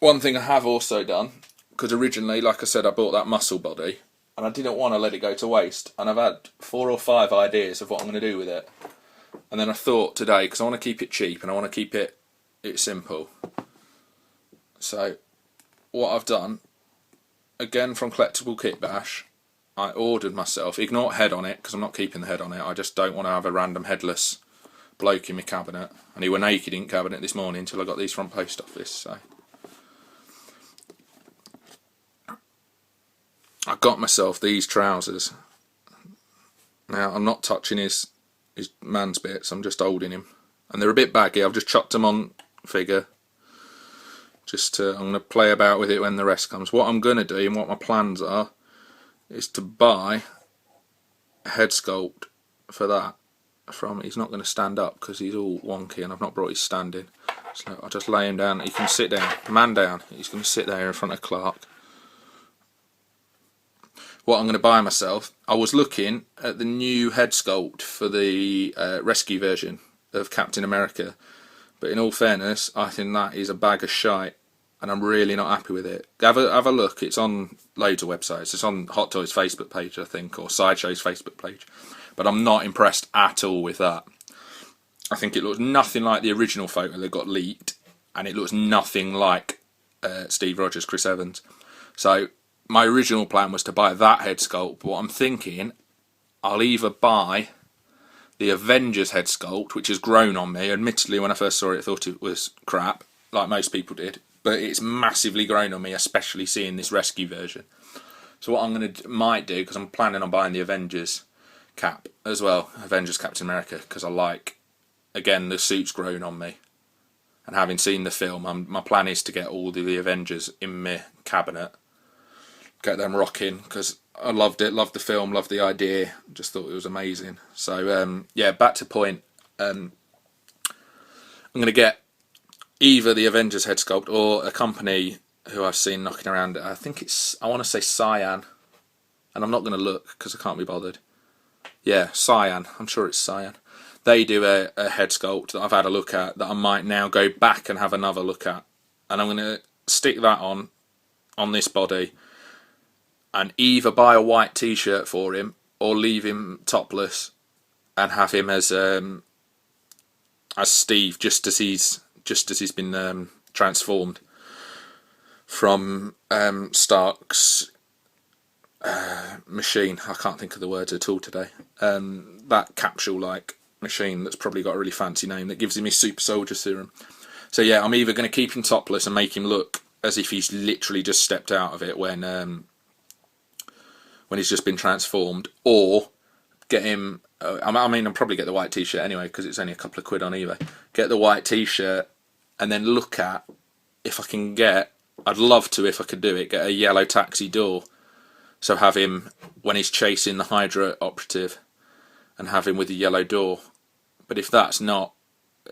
One thing I have also done, because originally, like I said, I bought that muscle body, and I didn't want to let it go to waste, and I've had 4 or 5 ideas of what I'm going to do with it. And then I thought today, because I want to keep it cheap and I want to keep it simple. So what I've done, again from Collectible Kit Bash, I ordered myself, ignore head on it because I'm not keeping the head on it, I just don't want to have a random headless bloke in my cabinet, and he were naked in cabinet this morning until I got these from post office. So I got myself these trousers. Now I'm not touching his man's bits, I'm just holding him, and they're a bit baggy. I've just chopped them on figure. I'm going to play about with it when the rest comes. What I'm going to do and what my plans are is to buy a head sculpt for that. He's not going to stand up because he's all wonky and I've not brought his stand in. So I'll just lay him down. He can sit down, man down. He's going to sit there in front of Clark. What I'm going to buy myself, I was looking at the new head sculpt for the rescue version of Captain America, but in all fairness, I think that is a bag of shite, and I'm really not happy with it. Have a look. It's on loads of websites. It's on Hot Toys Facebook page, I think, or Sideshow's Facebook page. But I'm not impressed at all with that. I think it looks nothing like the original photo that got leaked, and it looks nothing like Steve Rogers, Chris Evans. So my original plan was to buy that head sculpt. But what I'm thinking, I'll either buy the Avengers head sculpt, which has grown on me. Admittedly, when I first saw it, I thought it was crap, like most people did. But it's massively grown on me, especially seeing this rescue version. So what I'm might do, because I'm planning on buying the Avengers cap as well, Avengers Captain America, because I like, again, the suit's grown on me. And having seen the film, my plan is to get all the Avengers in my cabinet, get them rocking, because I loved it, loved the film, loved the idea, just thought it was amazing. So yeah, back to point. I'm going to get either the Avengers head sculpt or a company who I've seen knocking around. I think I want to say Cyan, and I'm not going to look because I can't be bothered. Yeah, Cyan, I'm sure it's Cyan. They do a head sculpt that I've had a look at that I might now go back and have another look at, and I'm going to stick that on this body, and either buy a white t-shirt for him or leave him topless and have him as Steve, just as he's been transformed from Stark's machine. I can't think of the words at all today. That capsule-like machine that's probably got a really fancy name that gives him his super soldier serum. So yeah, I'm either going to keep him topless and make him look as if he's literally just stepped out of it when he's just been transformed, or get him. I mean, I'll probably get the white t-shirt anyway because it's only a couple of quid on eBay. Get the white t-shirt and then look at if I can get. I'd love to, if I could do it, get a yellow taxi door. So have him when he's chasing the Hydra operative, and have him with the yellow door. But if that's not,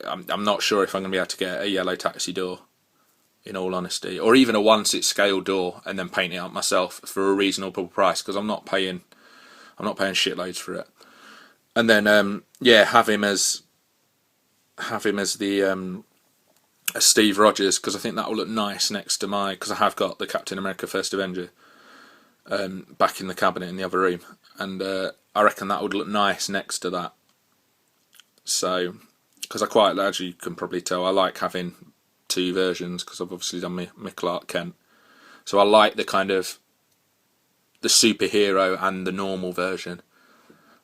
I'm not sure if I'm going to be able to get a yellow taxi door, in all honesty, or even a 1/6 scale door and then paint it up myself for a reasonable price, because I'm not paying shitloads for it. And then yeah, have him as the as Steve Rogers, because I think that will look nice next to because I have got the Captain America First Avenger back in the cabinet in the other room, and I reckon that would look nice next to that. So, because as you can probably tell, I like having two versions, because I've obviously done my Clark Kent. So I like the kind of the superhero and the normal version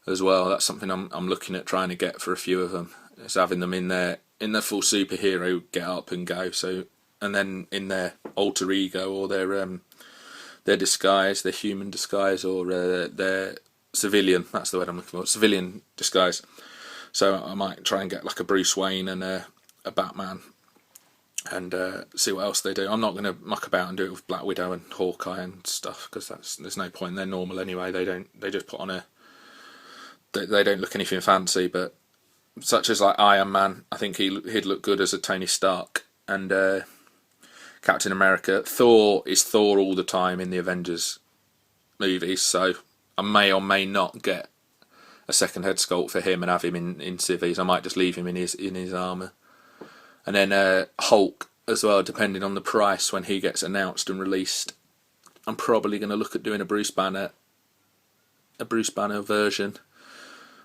as well. That's something I'm looking at trying to get for a few of them. Is having them in their full superhero get up and go. So, and then in their alter ego or their disguise, their human disguise, or their civilian. That's the word I'm looking for. Civilian disguise. So I might try and get like a Bruce Wayne and a Batman, and see what else they do. I'm not going to muck about and do it with Black Widow and Hawkeye and stuff, because there's no point. They're normal anyway. They just put on they don't look anything fancy. But such as like Iron Man, I think he'd look good as a Tony Stark, and Captain America. Thor is Thor all the time in the Avengers movies, so I may or may not get a second head sculpt for him and have him in civvies. I might just leave him in his armour. And then Hulk, as well, depending on the price when he gets announced and released. I'm probably going to look at doing a Bruce Banner version.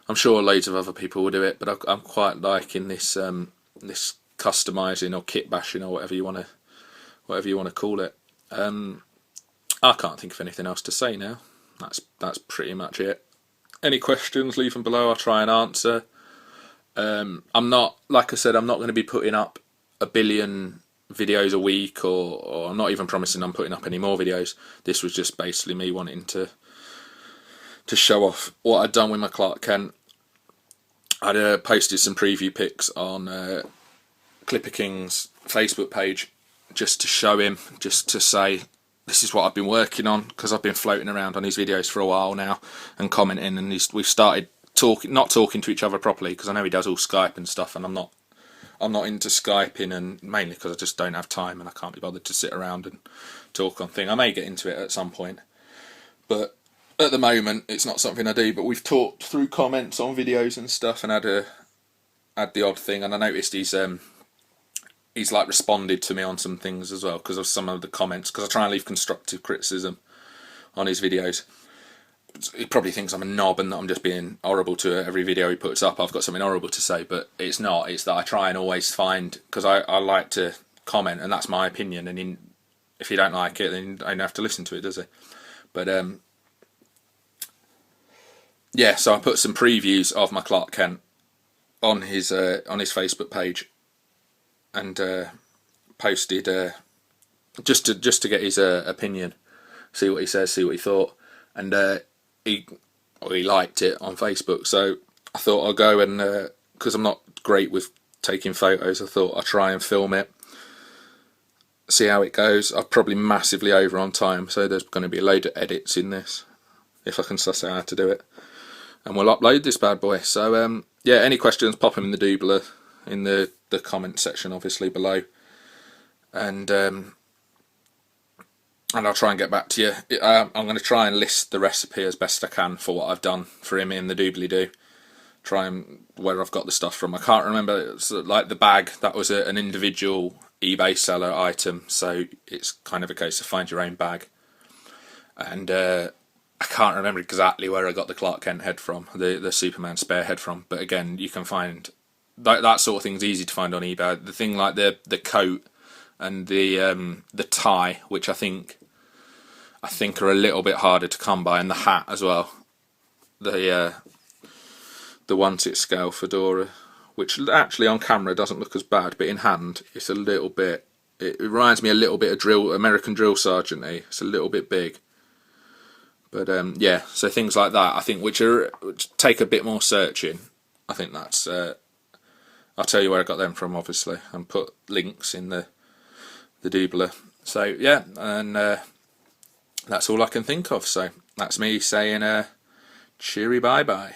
I'm sure loads of other people will do it, but I'm quite liking this this customizing or kit bashing or whatever you want to call it. I can't think of anything else to say now. That's pretty much it. Any questions, leave them below. I'll try and answer. I'm not, like I said, I'm not going to be putting up a billion videos a week, or I'm not even promising I'm putting up any more videos. This was just basically me wanting to show off what I'd done with my Clark Kent. I'd posted some preview pics on Clipper King's Facebook page just to show him, just to say this is what I've been working on, because I've been floating around on his videos for a while now and commenting, and we've started not talking to each other properly, because I know he does all Skype and stuff, and I'm not into Skyping, and mainly because I just don't have time and I can't be bothered to sit around and talk on things. I may get into it at some point, but at the moment it's not something I do. But we've talked through comments on videos and stuff, and had the odd thing, and I noticed he's like responded to me on some things as well because of some of the comments, because I try and leave constructive criticism on his videos. He probably thinks I'm a knob and that I'm just being horrible to every video he puts up. I've got something horrible to say, but it's not. It's that I try and always find, because I like to comment, and that's my opinion, and if you don't like it, then I don't have to listen to it, does it? But yeah, so I put some previews of my Clark Kent on his Facebook page, and posted just to get his opinion, see what he says, see what he thought, and he liked it on Facebook. So I thought I'll go and, because I'm not great with taking photos, I thought I'll try and film it, see how it goes. I'm probably massively over on time, so there's going to be a load of edits in this, if I can suss out how to do it, and we'll upload this bad boy. So yeah, any questions, pop them in the doobler, in the comment section obviously below, and I'll try and get back to you. I'm going to try and list the recipe as best I can for what I've done for him in the doobly-doo. Try and where I've got the stuff from. I can't remember. It's like the bag, that was an individual eBay seller item, so it's kind of a case of find your own bag. And I can't remember exactly where I got the Clark Kent head from, the Superman spare head from. But again, you can find that sort of thing's easy to find on eBay. The thing like the coat and the tie, which I think are a little bit harder to come by, and the hat as well. The 1/6 scale fedora, which actually on camera doesn't look as bad, but in hand it's a little bit. It reminds me a little bit of American drill sergeant-y. It's a little bit big. But yeah, so things like that, I think, which take a bit more searching. I think that's. I'll tell you where I got them from, obviously, and put links in the doobler. So yeah, and that's all I can think of. So that's me saying cheery bye bye.